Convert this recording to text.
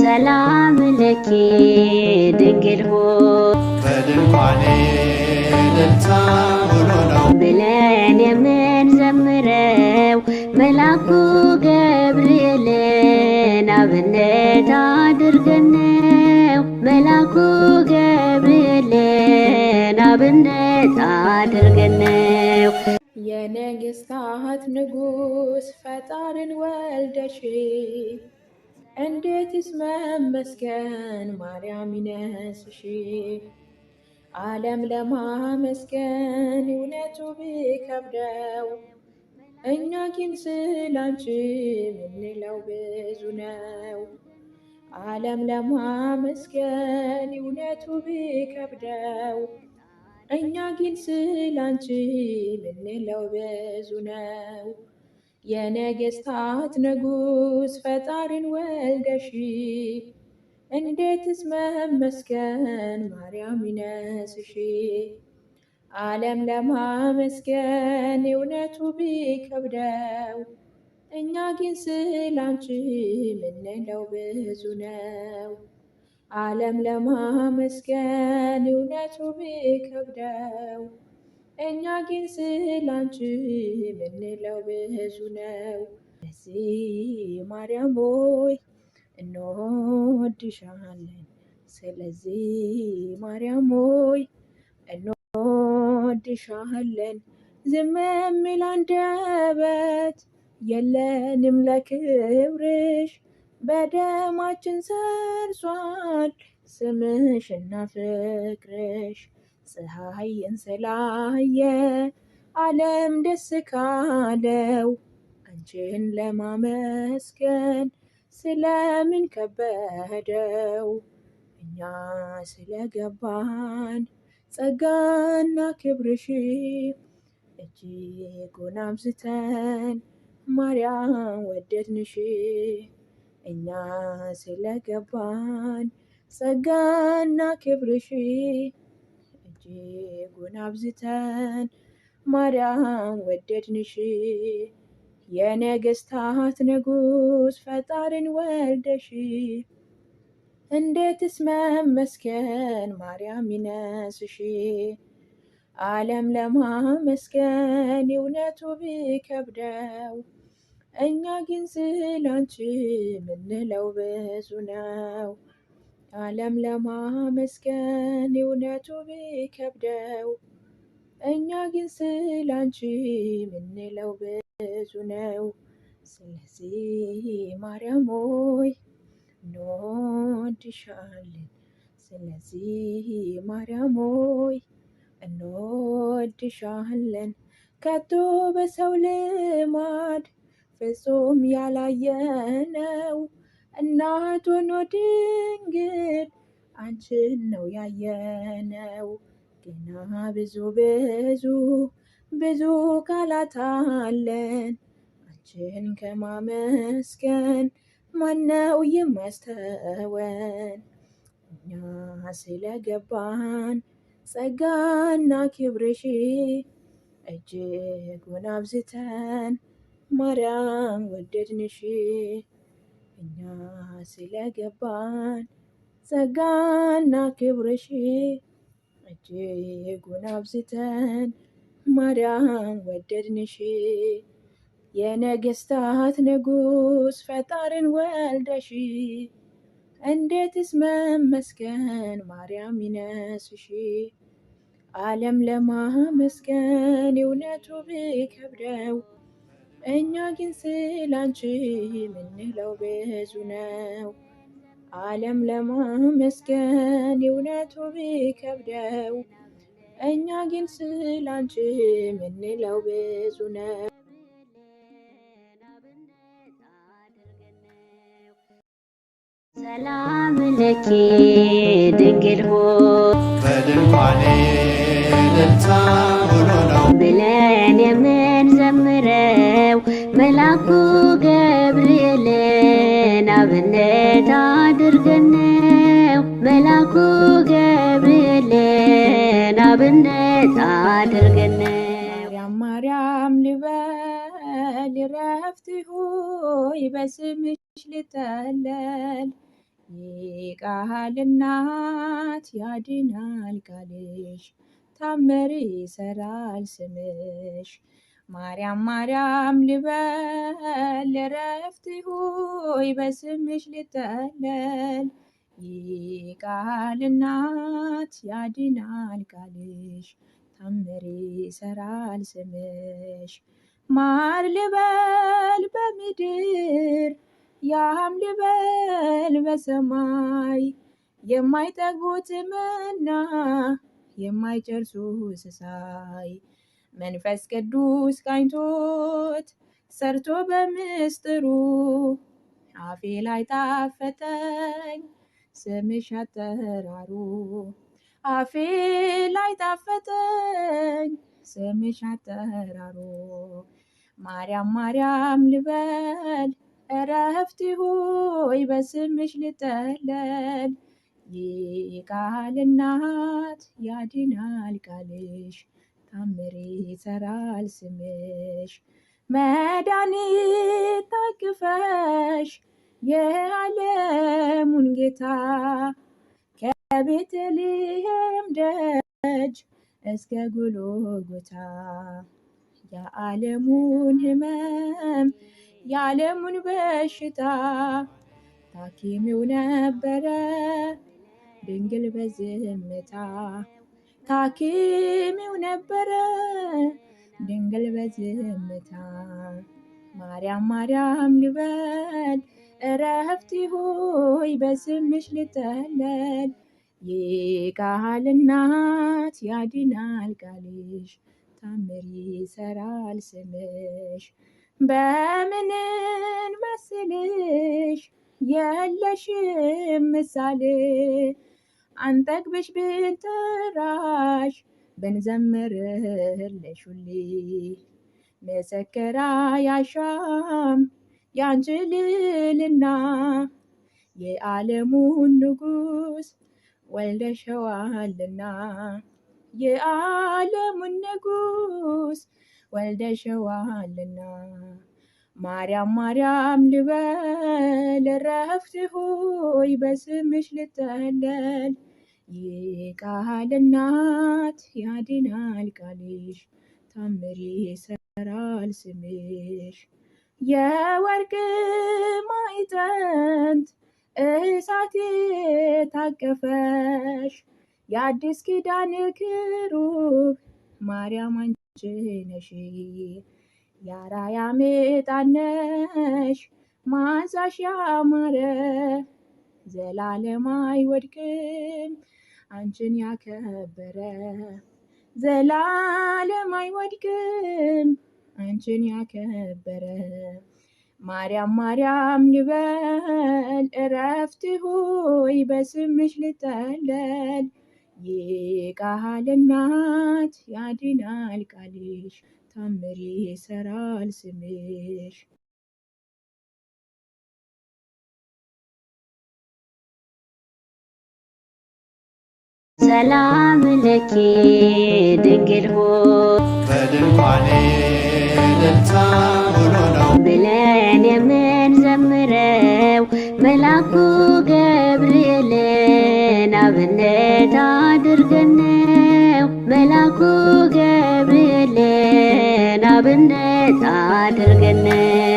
ሰላም ለኪ ድንግል ሆይ በድንኳኔ እልልታ ሆኖ ነው ብለን የምንዘምረው መልአኩ ገብርኤልን አብነት አድርገን ነው። መልአኩ ገብርኤልን አብነት አድርገን ነው። የነገሥታት ንጉሥ ፈጣሪን ወልደሽ እንዴትስ መመስገን ማርያም ይነስሽ። ዓለም ለማመስገን እውነቱ ቢከብደው እኛ ግን ስላንቺ ምንለው ብዙ ነው። ዓለም ለማመስገን እውነቱ ቢከብደው እኛ ግን ስላንቺ ምንለው ብዙ ነው። የነገሥታት ንጉሥ ፈጣሪን ወልደሽ እንዴትስ መመስገን ማርያም ይነስሽ። ዓለም ለማመስገን እውነቱ ቢከብደው እኛ ግን ስላንቺ ምንለው ብዙ ነው። ዓለም ለማመስገን እውነቱ ቢከብደው እኛ ግን ስላንቺ ምንለው ብዙ ነው። ስለዚህ ማርያም ሆይ እንወድሻለን። ስለዚህ ማርያም ሆይ እንወድሻለን። ዝም የሚል አንደበት የለንም ለክብርሽ፣ በደማችን ሰርጿል ስምሽና ፍቅርሽ። ፀሐይን ስላየ ዓለም ደስ ካለው አንቺን ለማመስገን ስለምን ከበደው? እኛ ስለገባን ጸጋና ክብርሽ እጅጉን አብዝተን ማርያም ወደድንሽ። እኛ ስለገባን ጸጋና ክብርሽ እጅጉን አብዝተን ማርያም ወደድንሽ። የነገሥታት ንጉሥ ፈጣሪን ወልደሽ እንዴትስ መመስገን ማርያም ይነስሽ። ዓለም ለማመስገን እውነቱ ቢከብደው እኛ ግን ስላንቺ ምንለው ብዙ ነው። ዓለም ለማመስገን እውነቱ ቢከብደው እኛ ግን ስላንቺ ምንለው ብዙ ነው። ስለዚህ ማርያም ሆይ እንወድሻለን። ስለዚህ ማርያም ሆይ እንወድሻለን። ከቶ በሰው ልማድ ፍጹም ያላየነው እናት ሆኖ ድንግል አንቺን ነው ያየነው። ገና ብዙ ብዙ ብዙ ቃላት አለን አንቺን ከማመስገን ማነው የማስተወን? እኛ ስለገባን ጸጋና ክብርሽ እጅጉን አብዝተን ማርያም ወደድንሽ። እኛ ስለገባን ጸጋና ክብርሽ እጅጉን አብዝተን ማርያም ወደድንሽ። የነገሥታት ንጉሥ ፈጣሪን ወልደሽ እንዴትስ መመስገን ማርያም ይነስሽ። ዓለም ለማመስገን እውነቱ ቢከብደው እኛ ግን ስላንቺ ምንለው ብዙ ነው። ዓለም ለማመስገን እውነቱ ቢከብደው እኛ ግን ስላንቺ ምንለው ብዙ ነው። ሰላም ለኪ ድንግል ሆይ በድንኳኔ እልልታ ሆኖ ነው ብለን የምንዘምረው መልአኩ ገብርኤልን አብነት አድርገን ነው። መልአኩ ገብርኤልን አብነት አድርገን ነው። ማርያም ልበል ረፍት ሆይ በስምሽ ልጠለል የቃል እናት ያድናል ቃልሽ፣ ታምር ይሰራል ስምሽ። ማርያም ማርያም ልበል እረፍቴ ሆይ በስምሽ ልጠለል። የቃል እናት ያድናል ቃልሽ፣ ታምር ይሰራል ስምሽ። ማር ልበል በምድር ያም ልበል በሰማይ፣ የማይጠግቡት መና የማይጨርሱ ስሳይ። መንፈስ ቅዱስ ቃኝቶት ሰርቶ በምስጥሩ፣ አፌ ላይ ጣፈጠኝ ስምሽ አጠራሩ። አፌ ላይ ጣፈጠኝ ስምሽ አጠራሩ። ማርያም ማርያም ልበል እረፍቴ ሆይ በስምሽ ልጠለል። የቃል እናት ያድናል ቃልሽ፣ ታምር ይሰራል ስምሽ። መድኃኒት ታቅፈሽ የዓለሙን ጌታ፣ ከቤተልሔም ደጅ እስከ ጎልጎታ። የዓለሙን ሕመም የዓለሙን በሽታ ታኪሚው ነበረ ድንግል በዝምታ። ታኪሚው ነበረ ድንግል በዝምታ። ማርያም ማርያም ልበል እረፍቴ ሆይ በስምሽ ልጠለል። የቃል እናት ያድናል ቃልሽ፣ ታምር ይሰራል ስምሽ። በምንን መስልሽ የለሽም ምሳሌ፣ አንጠግብሽ ብንጠራሽ ብንዘምርልሽ ሁሌ። መሰከራ ያሻም ያንቺ ልዕልና፣ የዓለሙን ንጉሥ ወልደሸዋልና። የዓለሙን ንጉሥ ወልደሸዋልና። ማርያም ማርያም ልበል እረፍቴ ሆይ በስምሽ ልጠለል። የቃል እናት ያድናል ቃልሽ፣ ታምር ይሰራል ስምሽ። የወርቅ ማዕጠንት እሳት ታቀፈሽ፣ የአዲስ ኪዳን ክሩብ ማርያም አንቺ ነሽ። የአራያ ዕጣን ነሽ መዓዛሽ ያማረ፣ ዘላለም አይወድቅም አንቺን ያከበረ። ዘላለም አይወድቅም አንቺን ያከበረ። ማርያም ማርያም ልበል እረፍቴ ሆይ በስምሽ ልጠለል። የቃል እናት ያድናል ቃልሽ፣ ታምር ይሰራል ስምሽ። ሰላም ለኪ ድንግል ሆይ በድንኳኔ እልልታ ሙሉ ነው ብለን የምንዘምረው መልአኩ ገብርኤልን አብነት አድርገነው። መልአኩ ገብርኤልን አብነት አድርገነው።